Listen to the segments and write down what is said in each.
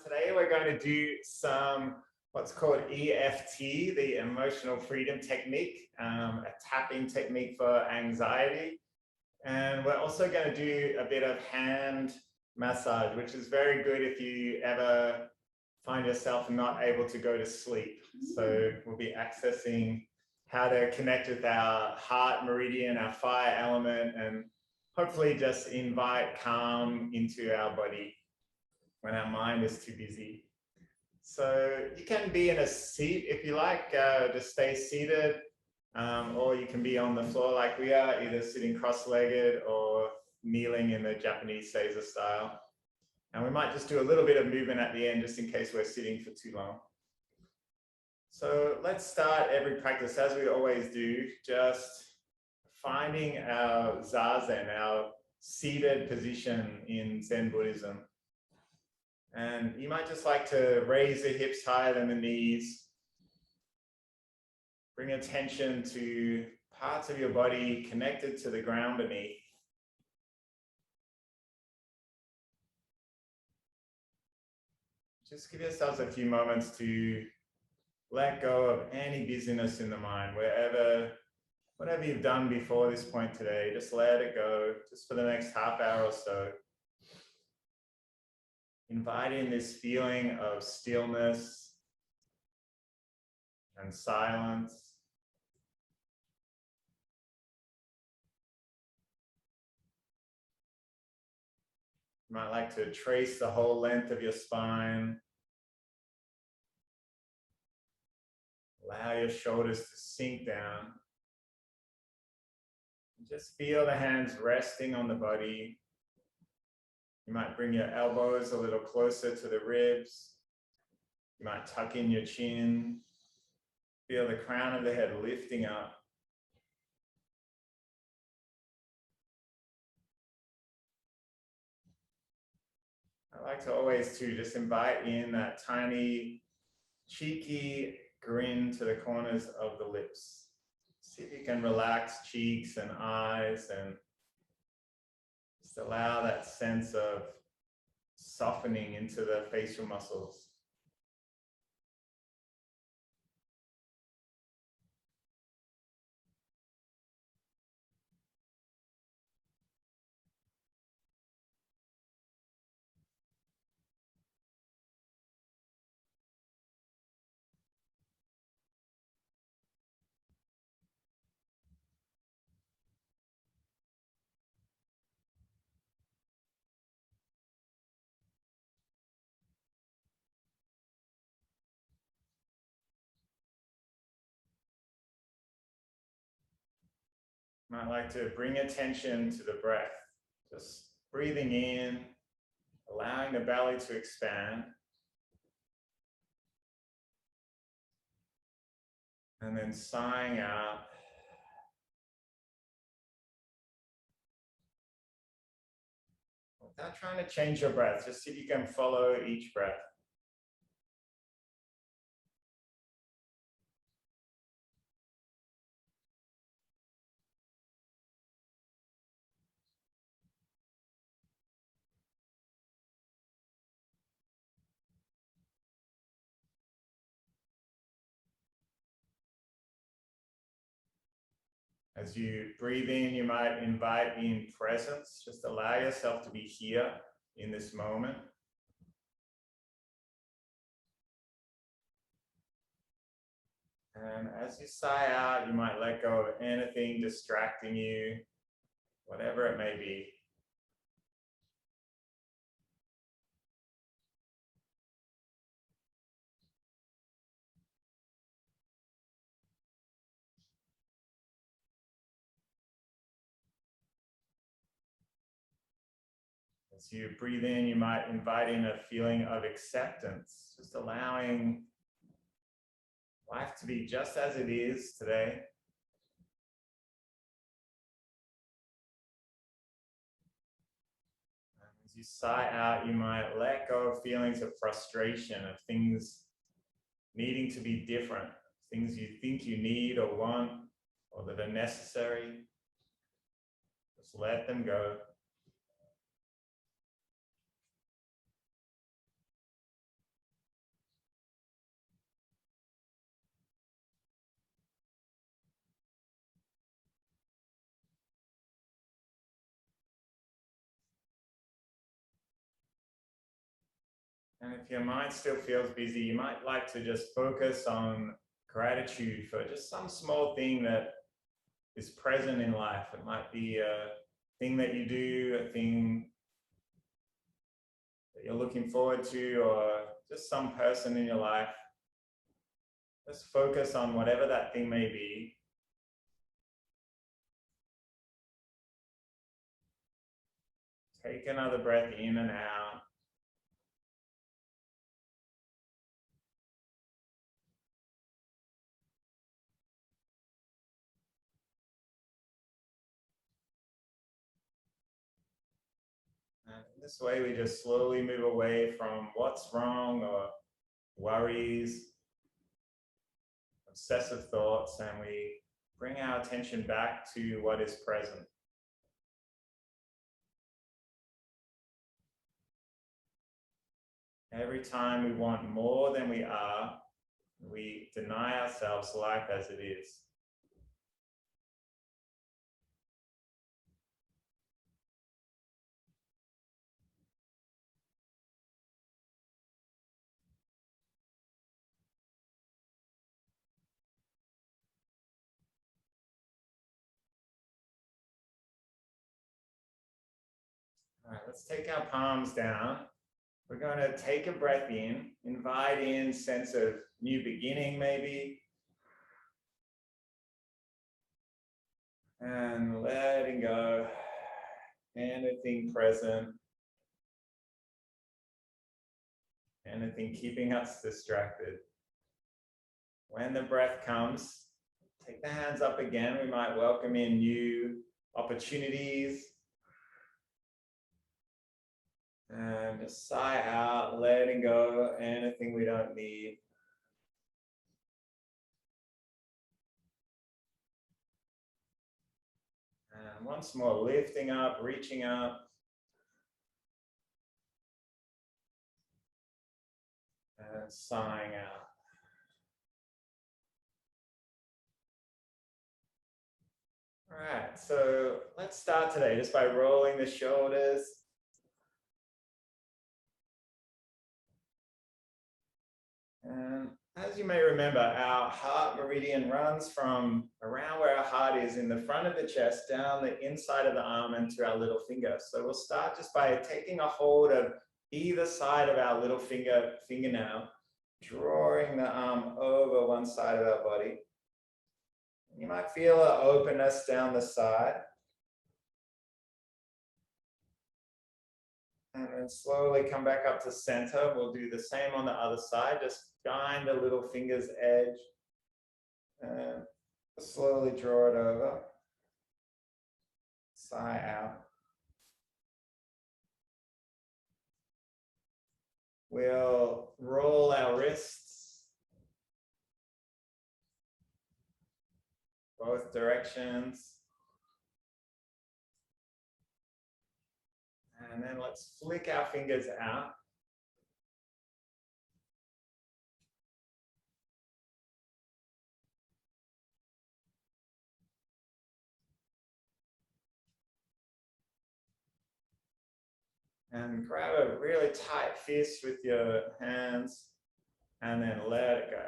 Today we're going to do some what's called E.F.T, the Emotional Freedom Technique, a tapping technique for anxiety. And we're also going to do a bit of hand massage, which is very good if you ever find yourself not able to go to sleep. So we'll be accessing how to connect with our heart meridian, our fire element, and hopefully just invite calm into our body when our mind is too busy. So you can be in a seat if you like, just stay seated, or you can be on the floor like we are, either sitting cross-legged or kneeling in the Japanese Seiza style. And we might just do a little bit of movement at the end just in case we're sitting for too long. So let's start every practice as we always do, just finding our zazen, our seated position in Zen Buddhism. And you might just like to raise the hips higher than the knees. Bring attention to parts of your body connected to the ground beneath. Just give yourselves a few moments to let go of any busyness in the mind, whatever you've done before this point today, just let it go, just for the next half hour or so. Inviting this feeling of stillness and silence. You might like to trace the whole length of your spine. Allow your shoulders to sink down. And just feel the hands resting on the body. You might bring your elbows a little closer to the ribs. You might tuck in your chin. Feel the crown of the head lifting up. I like to always just invite in that tiny, cheeky grin to the corners of the lips. See if you can relax cheeks and eyes and just allow that sense of softening into the facial muscles. Might like to bring attention to the breath, just breathing in, allowing the belly to expand, and then sighing out. Without trying to change your breath, just see if you can follow each breath. As you breathe in, you might invite in presence. Just allow yourself to be here in this moment. And as you sigh out, you might let go of anything distracting you, whatever it may be. As you breathe in, you might invite in a feeling of acceptance, just allowing life to be just as it is today. And as you sigh out, you might let go of feelings of frustration, of things needing to be different, things you think you need or want, or that are necessary. Just let them go. And if your mind still feels busy, you might like to just focus on gratitude for just some small thing that is present in life. It might be a thing that you do, a thing that you're looking forward to, or just some person in your life. Just focus on whatever that thing may be. Take another breath in and out. And this way we just slowly move away from what's wrong or worries, obsessive thoughts, and we bring our attention back to what is present. Every time we want more than we are, we deny ourselves life as it is. All right, let's take our palms down. We're going to take a breath in, invite in sense of new beginning maybe, and letting go anything present, anything keeping us distracted. When the breath comes, take the hands up again. We might welcome in new opportunities. And just sigh out, letting go anything we don't need. And once more, lifting up, reaching up. And sighing out. All right, so let's start today just by rolling the shoulders. And as you may remember, our heart meridian runs from around where our heart is in the front of the chest, down the inside of the arm and to our little finger. So we'll start just by taking a hold of either side of our little fingernail, drawing the arm over one side of our body. You might feel an openness down the side. And then slowly come back up to center. We'll do the same on the other side. Just find the little finger's edge and slowly draw it over. Sigh out. We'll roll our wrists both directions. And then let's flick our fingers out. And grab a really tight fist with your hands and then let it go.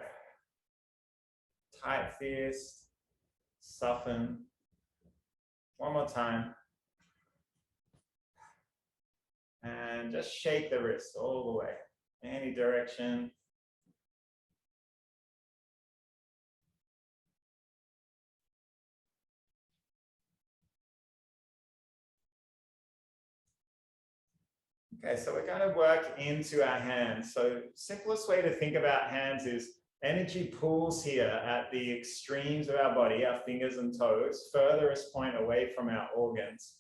Tight fist, soften. One more time. And just shake the wrist all the way, any direction. Okay, so we're going to work into our hands. So simplest way to think about hands is energy pools here at the extremes of our body, our fingers and toes, furthest point away from our organs.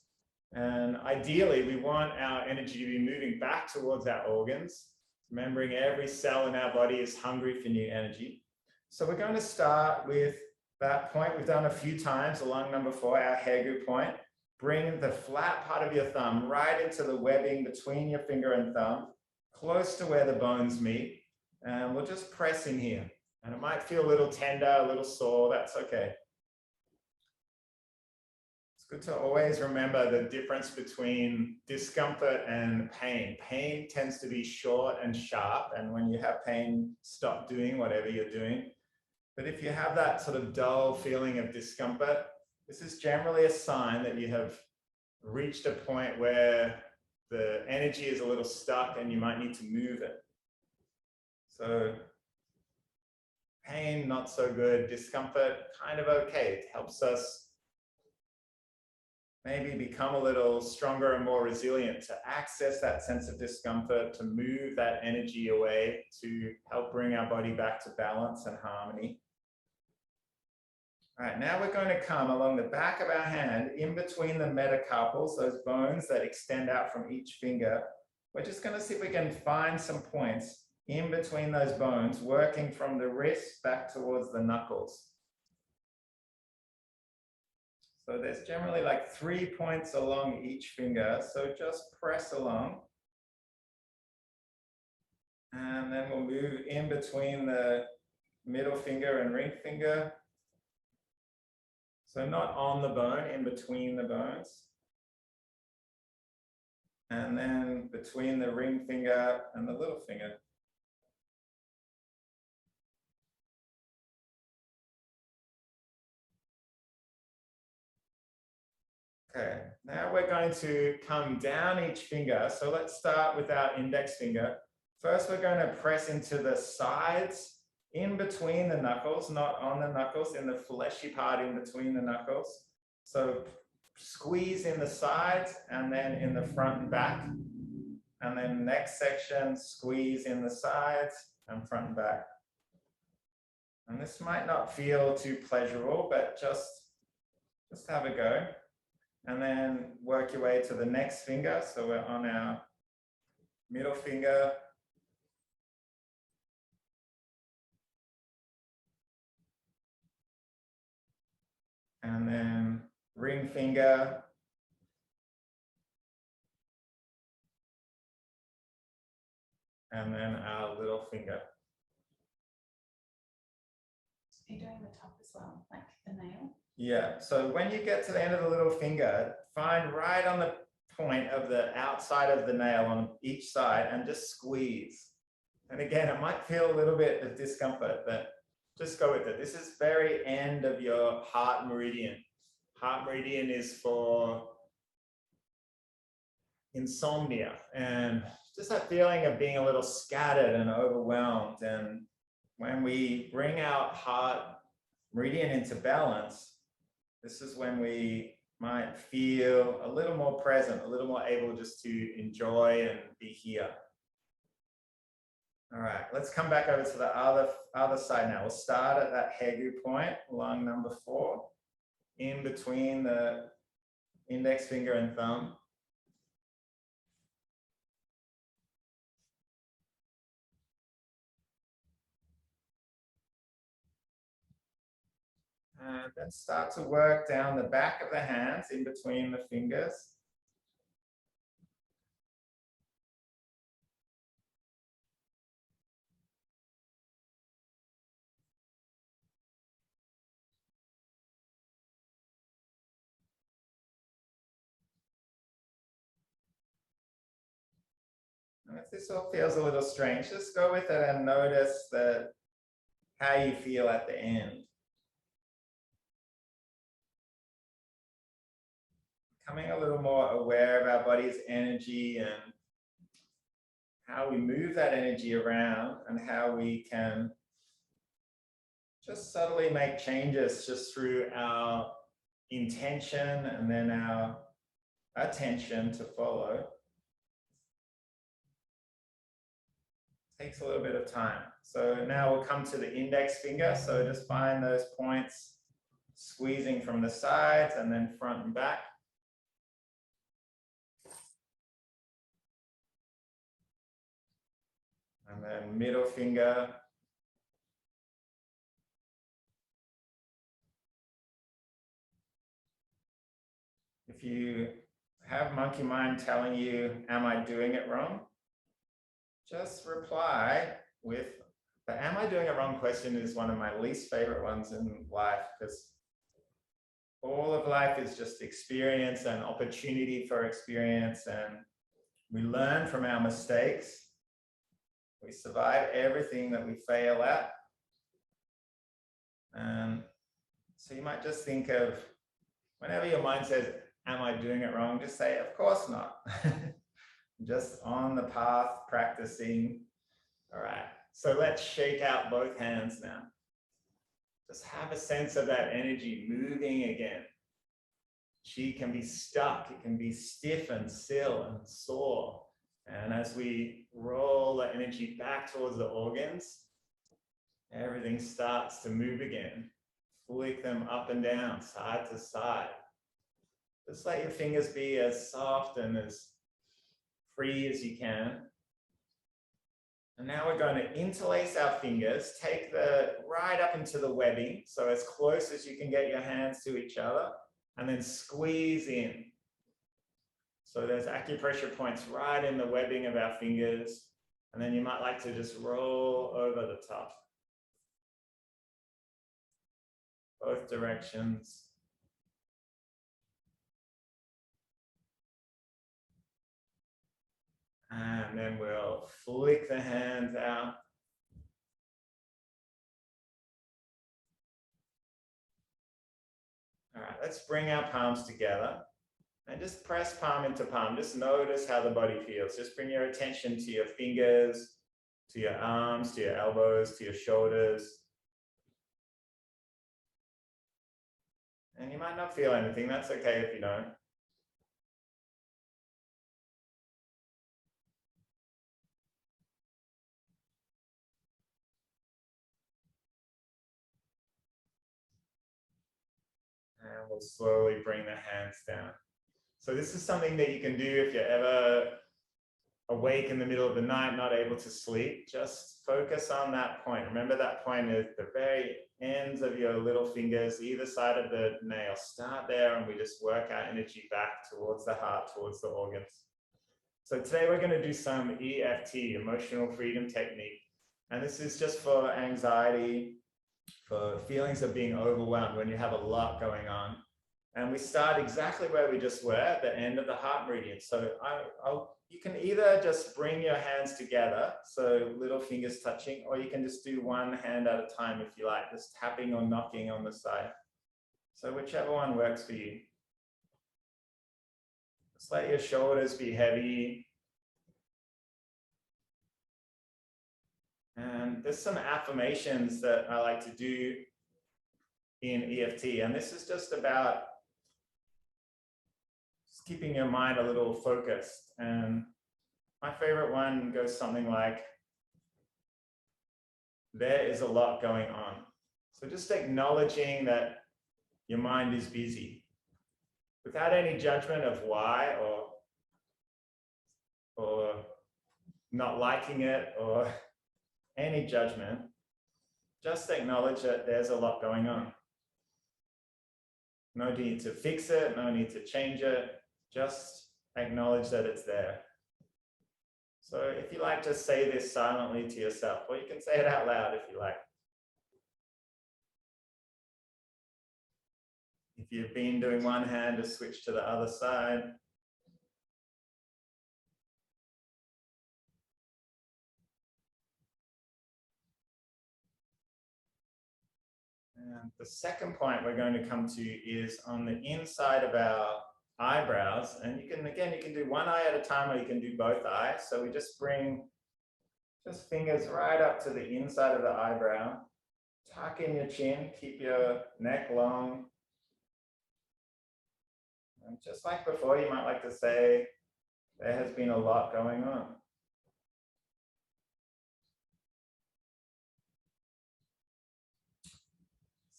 And ideally, we want our energy to be moving back towards our organs, remembering every cell in our body is hungry for new energy. So we're going to start with that point we've done a few times along number 4, our Hegu point. Bring the flat part of your thumb right into the webbing between your finger and thumb, close to where the bones meet. And we'll just press in here. And it might feel a little tender, a little sore, that's okay. good to always remember the difference between discomfort and pain. Pain tends to be short and sharp, and when you have pain, stop doing whatever you're doing. But if you have that sort of dull feeling of discomfort, this is generally a sign that you have reached a point where the energy is a little stuck and you might need to move it. So pain, not so good. Discomfort, kind of okay. It helps us maybe become a little stronger and more resilient to access that sense of discomfort, to move that energy away, to help bring our body back to balance and harmony. All right, now we're going to come along the back of our hand, in between the metacarpals, those bones that extend out from each finger. We're just going to see if we can find some points in between those bones, working from the wrist back towards the knuckles. So there's generally like 3 points along each finger. So just press along. And then we'll move in between the middle finger and ring finger. So not on the bone, in between the bones. And then between the ring finger and the little finger. Okay, now we're going to come down each finger. So let's start with our index finger. First, we're going to press into the sides, in between the knuckles, not on the knuckles, in the fleshy part in between the knuckles. So squeeze in the sides and then in the front and back. And then next section, squeeze in the sides and front and back. And this might not feel too pleasurable, but just have a go. And then work your way to the next finger. So we're on our middle finger. And then ring finger. And then our little finger. Are you doing the top as well, like the nail? Yeah, so when you get to the end of the little finger, find right on the point of the outside of the nail on each side and just squeeze. And again, it might feel a little bit of discomfort, but just go with it. This is very end of your heart meridian. Heart meridian is for insomnia and just that feeling of being a little scattered and overwhelmed. And when we bring our heart meridian into balance, this is when we might feel a little more present, a little more able just to enjoy and be here. All right, let's come back over to the other side now. We'll start at that hegu point along number 4, in between the index finger and thumb. And then start to work down the back of the hands in between the fingers. And if this all feels a little strange, just go with it and notice that how you feel at the end. Becoming a little more aware of our body's energy and how we move that energy around and how we can just subtly make changes just through our intention and then our attention to follow. Takes a little bit of time. So now we'll come to the index finger. So just find those points, squeezing from the sides and then front and back. And then middle finger. If you have monkey mind telling you, am I doing it wrong? Just reply with, the am I doing it wrong question is one of my least favorite ones in life, because all of life is just experience and opportunity for experience, and we learn from our mistakes. We survive everything that we fail at. And so you might just think of, whenever your mind says, am I doing it wrong? Just say, of course not. Just on the path, practicing. All right, so let's shake out both hands now. Just have a sense of that energy moving again. Chi can be stuck, it can be stiff and still and sore. And as we roll the energy back towards the organs, everything starts to move again. Flick them up and down, side to side. Just let your fingers be as soft and as free as you can. And now we're going to interlace our fingers, take the right up into the webbing, so as close as you can get your hands to each other, and then squeeze in. So there's acupressure points right in the webbing of our fingers, and then you might like to just roll over the top. Both directions. And then we'll flick the hands out. All right, let's bring our palms together and just press palm into palm. Just notice how the body feels. Just bring your attention to your fingers, to your arms, to your elbows, to your shoulders. And you might not feel anything. That's okay if you don't. And we'll slowly bring the hands down. So this is something that you can do if you're ever awake in the middle of the night, not able to sleep. Just focus on that point. Remember that point is the very ends of your little fingers, either side of the nail. Start there and we just work our energy back towards the heart, towards the organs. So today we're going to do some E.F.T, Emotional Freedom Technique. And this is just for anxiety, for feelings of being overwhelmed when you have a lot going on. And we start exactly where we just were, at the end of the heart meridian. So you can either just bring your hands together, so little fingers touching, or you can just do one hand at a time if you like, just tapping or knocking on the side. So whichever one works for you. Just let your shoulders be heavy. And there's some affirmations that I like to do in E.F.T. And this is just about keeping your mind a little focused. And my favorite one goes something like, there is a lot going on. So just acknowledging that your mind is busy without any judgment of why or not liking it or any judgment. Just acknowledge that there's a lot going on. No need to fix it, no need to change it. Just acknowledge that it's there. So if you like, just say this silently to yourself, or you can say it out loud if you like. If you've been doing one hand, just switch to the other side. And the second point we're going to come to is on the inside of our eyebrows. And you can do one eye at a time, or you can do both eyes. So we just bring fingers right up to the inside of the eyebrow. Tuck in your chin, keep your neck long. And just like before, you might like to say, there has been a lot going on.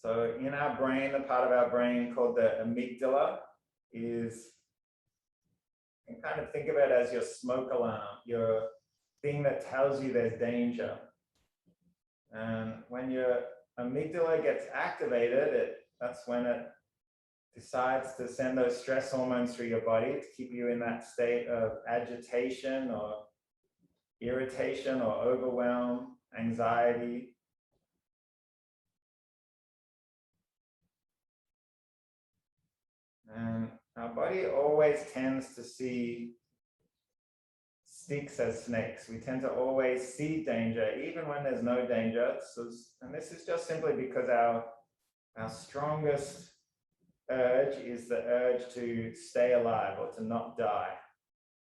So in our brain, the part of our brain called the amygdala is, you can kind of think of it as your smoke alarm, your thing that tells you there's danger. And when your amygdala gets activated, that's when it decides to send those stress hormones through your body to keep you in that state of agitation or irritation or overwhelm, anxiety. And our body always tends to see sticks as snakes. We tend to always see danger, even when there's no danger. So, and this is just simply because our strongest urge is the urge to stay alive or to not die.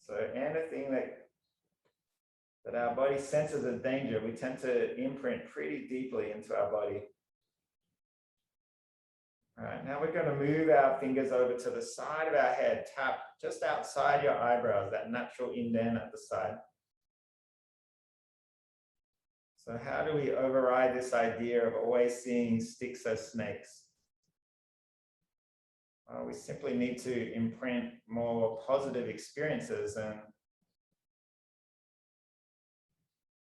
So anything that our body senses as danger, we tend to imprint pretty deeply into our body. All right, now we're going to move our fingers over to the side of our head. Tap just outside your eyebrows, that natural indent at the side. So how do we override this idea of always seeing sticks as snakes? Well, we simply need to imprint more positive experiences. And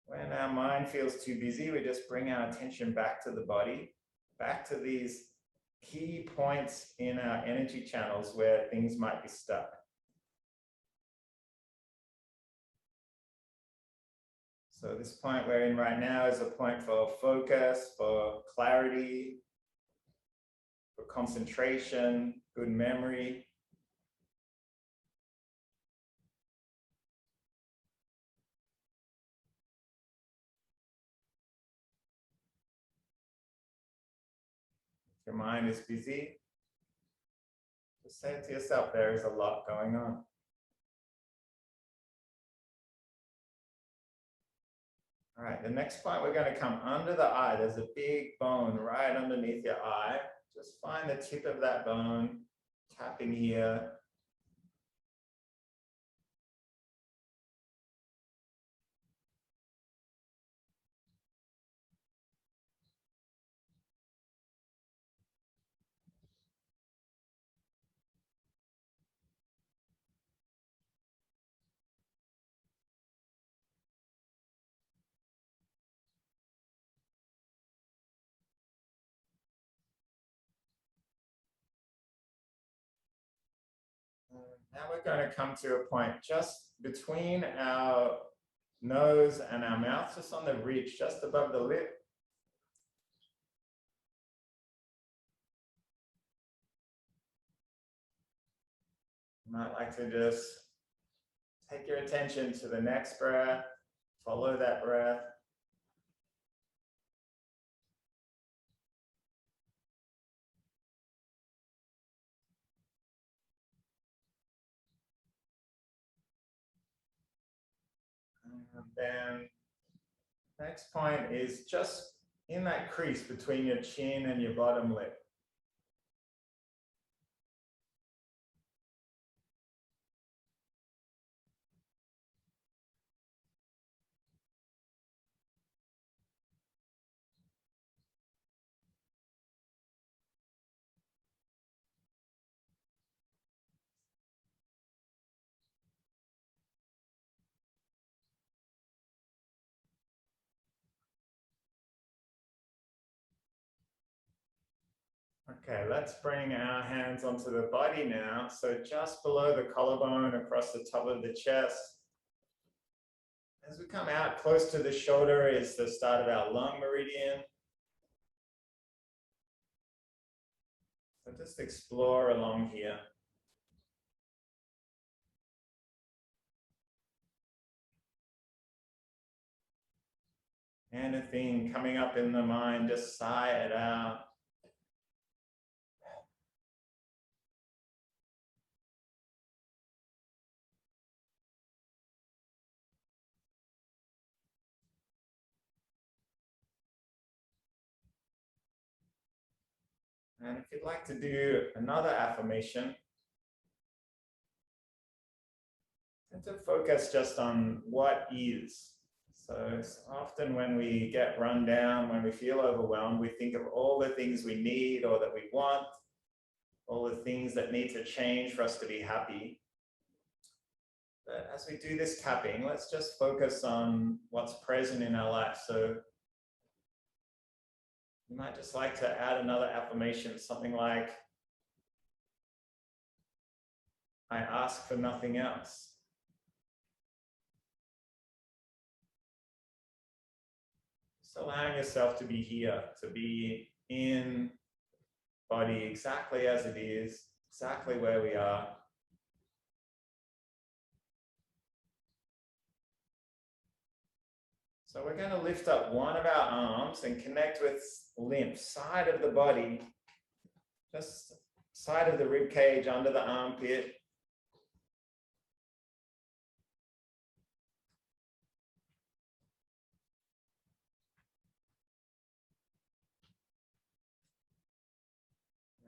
when our mind feels too busy, we just bring our attention back to the body, back to these key points in our energy channels where things might be stuck. So this point we're in right now is a point for focus, for clarity, for concentration, good memory. If your mind is busy, just say it to yourself, there is a lot going on. All right, the next point, we're going to come under the eye. There's a big bone right underneath your eye. Just find the tip of that bone, tapping here. Now we're going to come to a point just between our nose and our mouth, just on the ridge, just above the lip. You might like to just take your attention to the next breath, follow that breath. And then next point is just in that crease between your chin and your bottom lip. Okay, let's bring our hands onto the body now. So just below the collarbone, across the top of the chest. As we come out close to the shoulder is the start of our lung meridian. So just explore along here. Anything coming up in the mind, just sigh it out. And if you'd like to do another affirmation, tend to focus just on what is. So often when we get run down, when we feel overwhelmed, we think of all the things we need or that we want, all the things that need to change for us to be happy. But as we do this tapping, let's just focus on what's present in our life. So you might just like to add another affirmation, something like, I ask for nothing else. Just allowing yourself to be here, to be in body exactly as it is, exactly where we are. So we're going to lift up one of our arms and connect with lymph, side of the body, just side of the rib cage, under the armpit.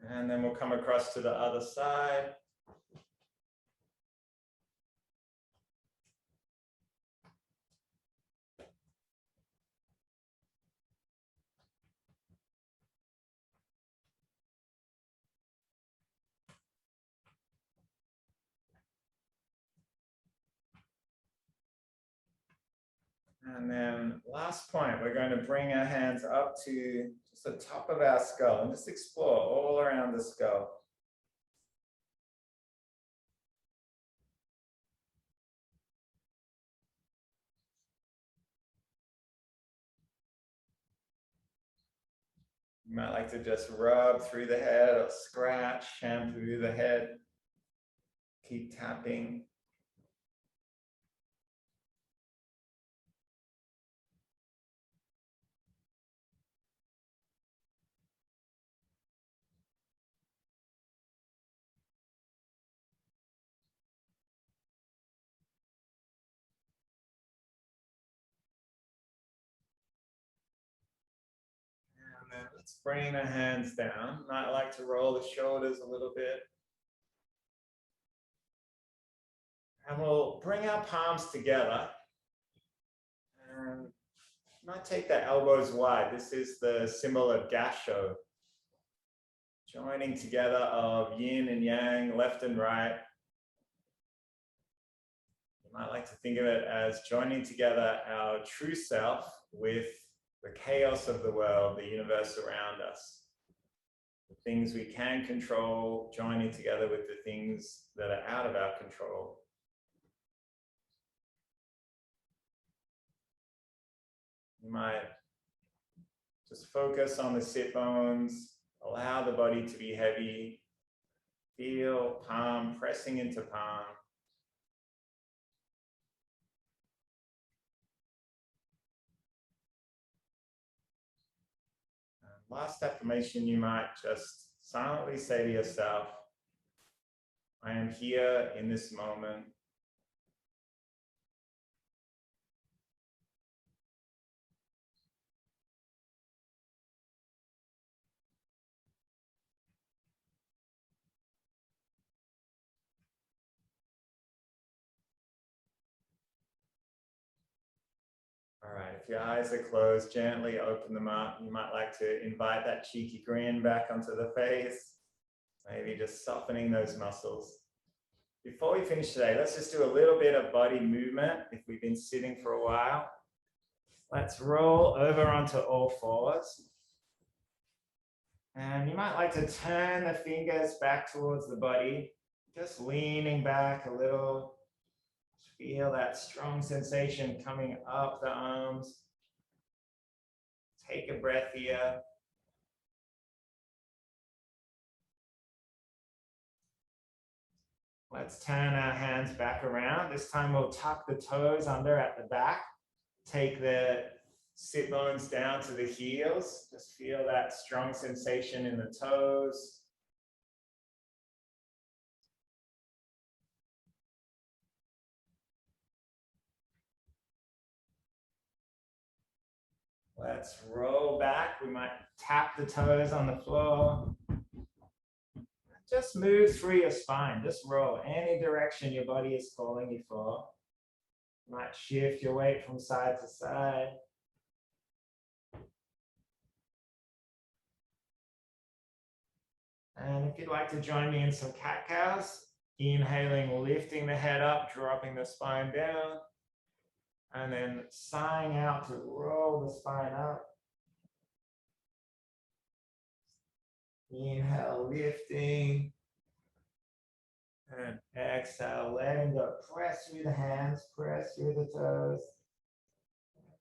And then we'll come across to the other side. And then last point, we're going to bring our hands up to just the top of our skull and just explore all around the skull. You might like to just rub through the head or scratch, shampoo the head. Keep tapping. And then let's bring the hands down. Might like to roll the shoulders a little bit. And we'll bring our palms together. And might take the elbows wide. This is the symbol of Gasho. Joining together of yin and yang, left and right. You might like to think of it as joining together our true self with the chaos of the world, the universe around us. The things we can control, joining together with the things that are out of our control. You might just focus on the sit bones, allow the body to be heavy, feel palm pressing into palm. Last affirmation, you might just silently say to yourself, I am here in this moment. All right, if your eyes are closed, gently open them up. You might like to invite that cheeky grin back onto the face, maybe just softening those muscles. Before we finish today, let's just do a little bit of body movement. If we've been sitting for a while, let's roll over onto all fours. And you might like to turn the fingers back towards the body, just leaning back a little. Feel that strong sensation coming up the arms. Take a breath here. Let's turn our hands back around. This time we'll tuck the toes under at the back. Take the sit bones down to the heels. Just feel that strong sensation in the toes. Let's roll back. We might tap the toes on the floor. Just move through your spine. Just roll any direction your body is calling you for. You might shift your weight from side to side. And if you'd like to join me in some cat-cows, inhaling, lifting the head up, dropping the spine down. And then sighing out to roll the spine up. Inhale, lifting. And exhale, letting go. Press through the hands, press through the toes.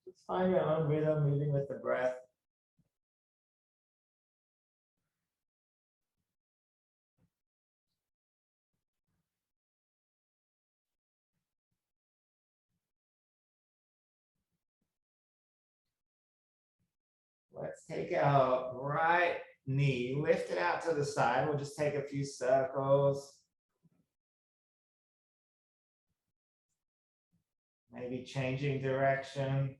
Just find your own rhythm, moving with the breath. let's take our right knee, lift it out to the side. We'll just take a few circles. Maybe changing direction.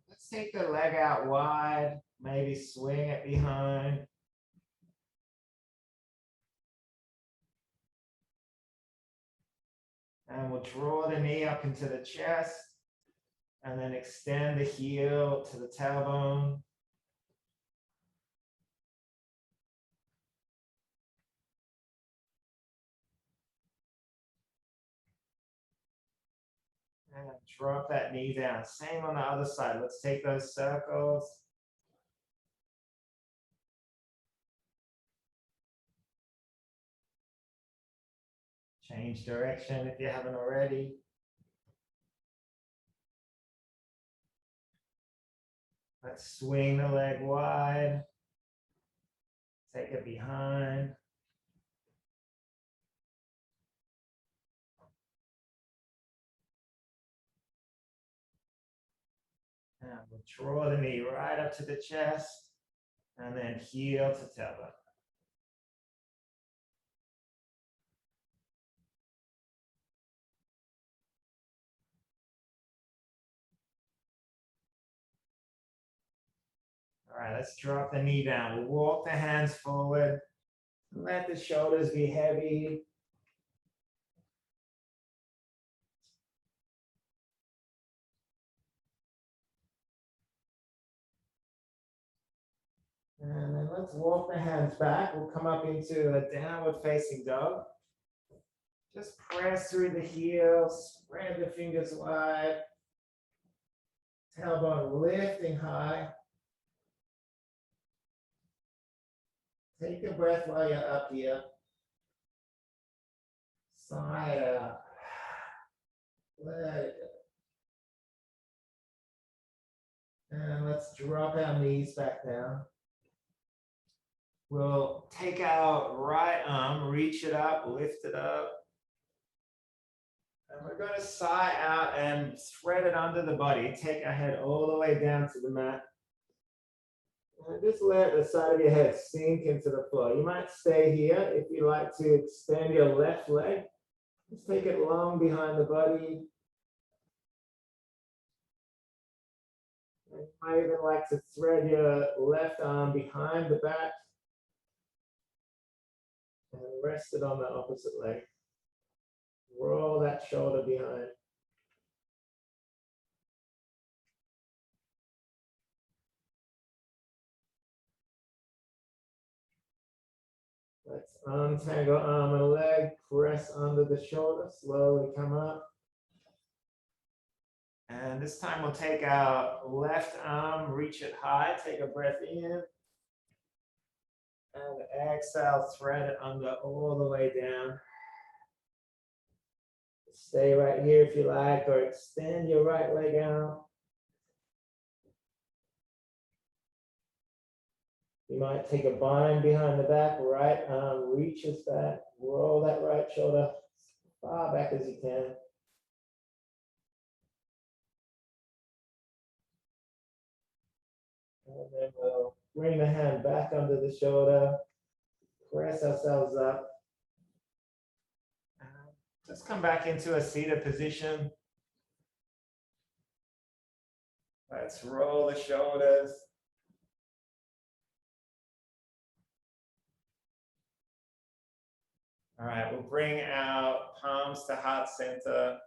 Let's take the leg out wide, maybe swing it behind. And we'll draw the knee up into the chest and then extend the heel to the tailbone. And drop that knee down. Same on the other side. Let's take those circles. Change direction if you haven't already. Let's swing the leg wide. Take it behind. And we'll draw the knee right up to the chest and then heel to tailbone. All right, let's drop the knee down. We'll walk the hands forward. Let the shoulders be heavy. And then let's walk the hands back. We'll come up into a downward facing dog. Just press through the heels, spread the fingers wide. Tailbone lifting high. Take a breath while you're up here. Side out. Let it go. And let's drop our knees back down. We'll take our right arm, reach it up, lift it up. And we're going to sigh out and thread it under the body. Take our head all the way down to the mat. And just let the side of your head sink into the floor. You might stay here if you like to extend your left leg. Just take it long behind the body. And you might even like to thread your left arm behind the back and rest it on the opposite leg. Roll that shoulder behind. Let's untangle arm and leg, press under the shoulder, slowly come up. And this time we'll take our left arm, reach it high, take a breath in. And exhale, thread it under all the way down. Stay right here if you like, or extend your right leg out. You might take a bind behind the back, right arm reaches back, roll that right shoulder as far back as you can. And then we'll bring the hand back under the shoulder, press ourselves up. Just come back into a seated position. Let's roll the shoulders. All right, we'll bring our palms to heart center.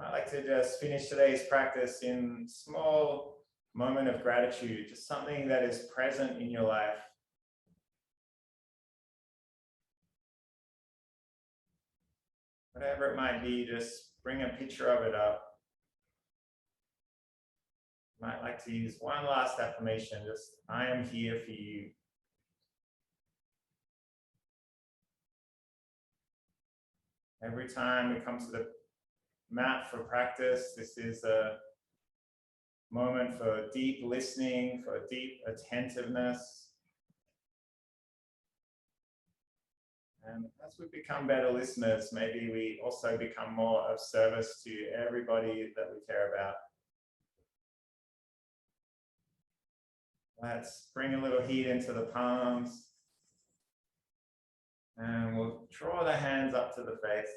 I'd like to just finish today's practice in a small moment of gratitude, just something that is present in your life. Whatever it might be, just bring a picture of it up. You might like to use one last affirmation, just I am here for you. Every time we come to the mat for practice, this is a moment for deep listening, for deep attentiveness. And as we become better listeners, maybe we also become more of service to everybody that we care about. Let's bring a little heat into the palms. And we'll draw the hands up to the face.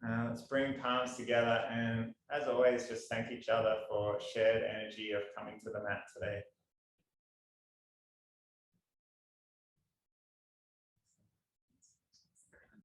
Let's bring palms together, and as always, just thank each other for shared energy of coming to the mat today.